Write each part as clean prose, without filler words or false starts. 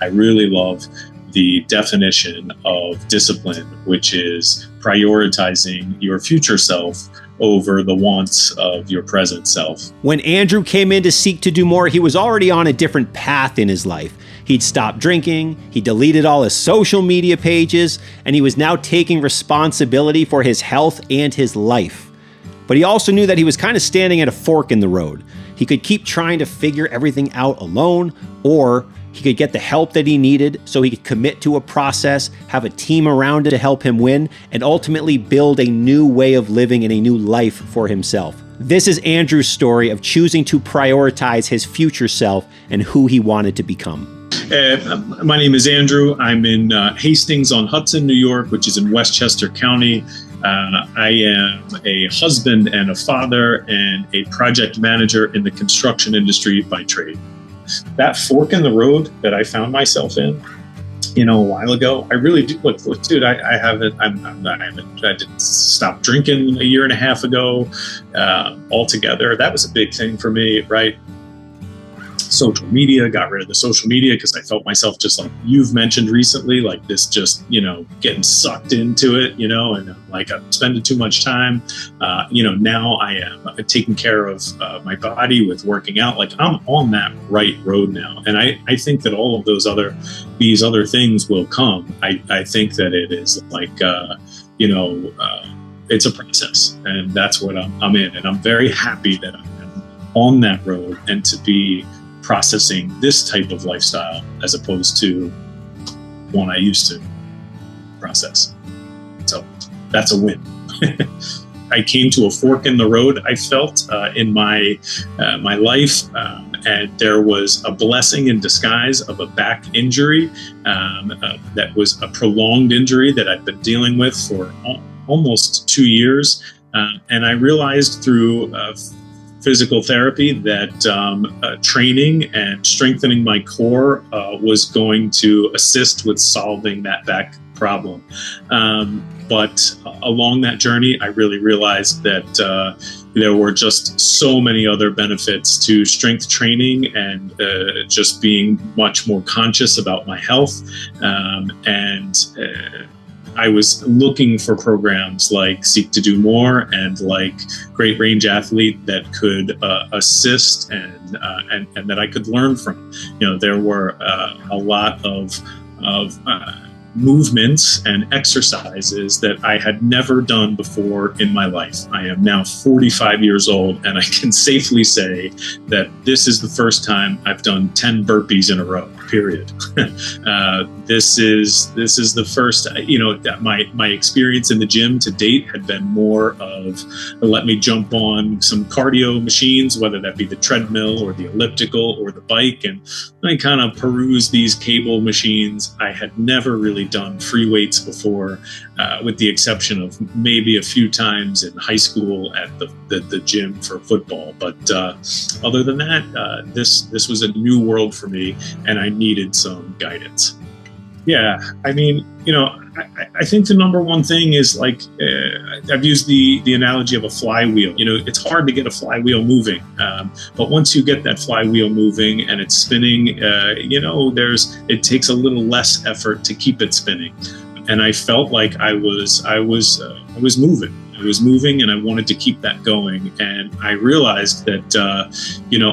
I really love the definition of discipline, which is prioritizing your future self over the wants of your present self. When Andrew came in to Seek to Do More, he was already on a different path in his life. He'd stopped drinking, he deleted all his social media pages, and he was now taking responsibility for his health and his life. But he also knew that he was kind of standing at a fork in the road. He could keep trying to figure everything out alone, or he could get the help that he needed so he could commit to a process, have a team around it to help him win, and ultimately build a new way of living and a new life for himself. This is Andrew's story of choosing to prioritize his future self and who he wanted to become. My name is Andrew. I'm in Hastings-on-Hudson, New York, which is in Westchester County. I am a husband and a father and a project manager in the construction industry by trade. That fork in the road that I found myself in, a while ago, I really do. Look, dude, I did stop drinking a year and a half ago altogether. That was a big thing for me, right? Social media, got rid of the social media because I felt myself, just like you've mentioned recently, like this just, getting sucked into it, and like I'm spending too much time. Now I am taking care of my body with working out. Like I'm on that right road now. And I think that all of these other things will come. I think that it is like, it's a process, and that's what I'm in. And I'm very happy that I'm on that road and to be processing this type of lifestyle as opposed to one I used to process. So that's a win. I came to a fork in the road, I felt, in my life, and there was a blessing in disguise of a back injury that was a prolonged injury that I'd been dealing with for almost 2 years. And I realized through physical therapy that training and strengthening my core was going to assist with solving that back problem. But along that journey, I really realized that there were just so many other benefits to strength training and just being much more conscious about my health. I was looking for programs like Seek to Do More and like Great Range Athlete that could assist and that I could learn from. There were a lot of movements and exercises that I had never done before in my life. I am now 45 years old, and I can safely say that this is the first time I've done 10 burpees in a row, period. This is the first, that my experience in the gym to date had been more of, let me jump on some cardio machines, whether that be the treadmill or the elliptical or the bike, and I kind of peruse these cable machines. I had never really done free weights before, with the exception of maybe a few times in high school at the gym for football. But other than that, this was a new world for me, and I needed some guidance. Yeah, I mean, I think the number one thing is like, I've used the analogy of a flywheel. It's hard to get a flywheel moving, but once you get that flywheel moving and it's spinning, it takes a little less effort to keep it spinning. And I felt like I was moving. I was moving, and I wanted to keep that going. And I realized that,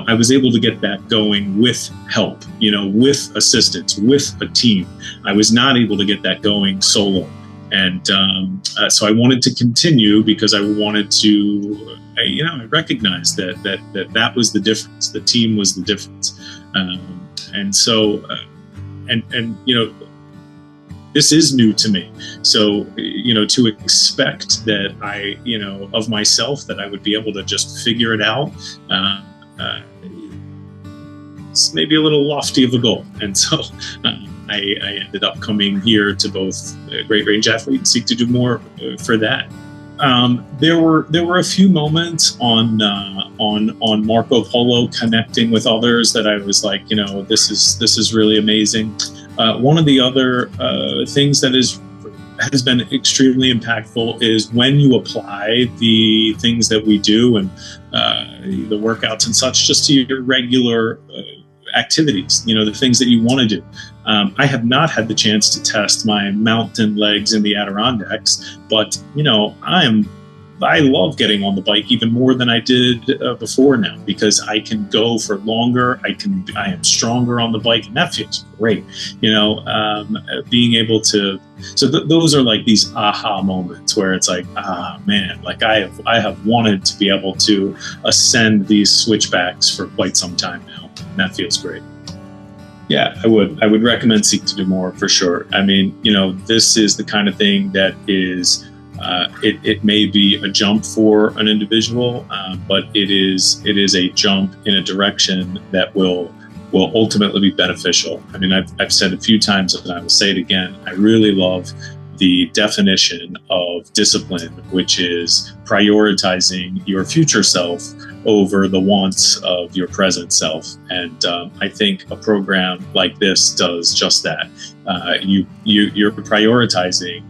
I was able to get that going with help, with assistance, with a team. I was not able to get that going solo. And so I wanted to continue because I wanted to, I recognized that was the difference. The team was the difference. This is new to me. So, to expect that I, of myself, that I would be able to just figure it out, it's maybe a little lofty of a goal. And so I ended up coming here to both Great Range Athlete and Seek to Do More for that. There were a few moments on Marco Polo connecting with others that I was like, this is really amazing. One of the other things that has been extremely impactful is when you apply the things that we do and the workouts and such just to your regular activities, the things that you want to do. I have not had the chance to test my mountain legs in the Adirondacks, but I love getting on the bike even more than I did before now, because I can go for longer. I am stronger on the bike, and that feels great. Being able to. So those are like these aha moments where it's like, man, like I have wanted to be able to ascend these switchbacks for quite some time now, and that feels great. Yeah, I would recommend Seek to Do More for sure. I mean, this is the kind of thing that is. It may be a jump for an individual, but it is a jump in a direction that will ultimately be beneficial. I mean, I've said a few times, and I will say it again. I really love the definition of discipline, which is prioritizing your future self over the wants of your present self. And I think a program like this does just that. You're prioritizing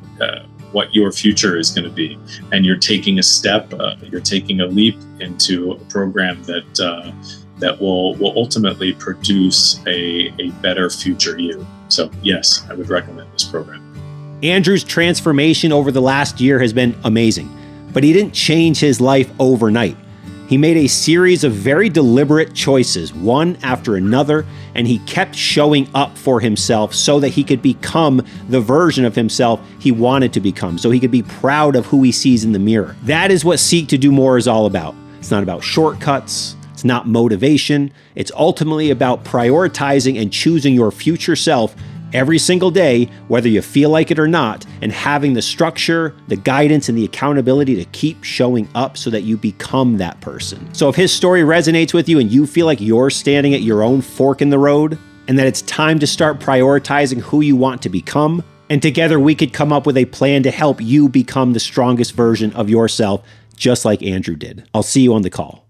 what your future is going to be, and you're taking a step, you're taking a leap into a program that will ultimately produce a better future you. So yes, I would recommend this program. Andrew's transformation over the last year has been amazing, but he didn't change his life overnight. He made a series of very deliberate choices, one after another, and he kept showing up for himself so that he could become the version of himself he wanted to become, so he could be proud of who he sees in the mirror. That is what Seek to Do More is all about. It's not about shortcuts. It's not motivation. It's ultimately about prioritizing and choosing your future self every single day, whether you feel like it or not, and having the structure, the guidance, and the accountability to keep showing up so that you become that person. So if his story resonates with you and you feel like you're standing at your own fork in the road, and that it's time to start prioritizing who you want to become, and together we could come up with a plan to help you become the strongest version of yourself, just like Andrew did. I'll see you on the call.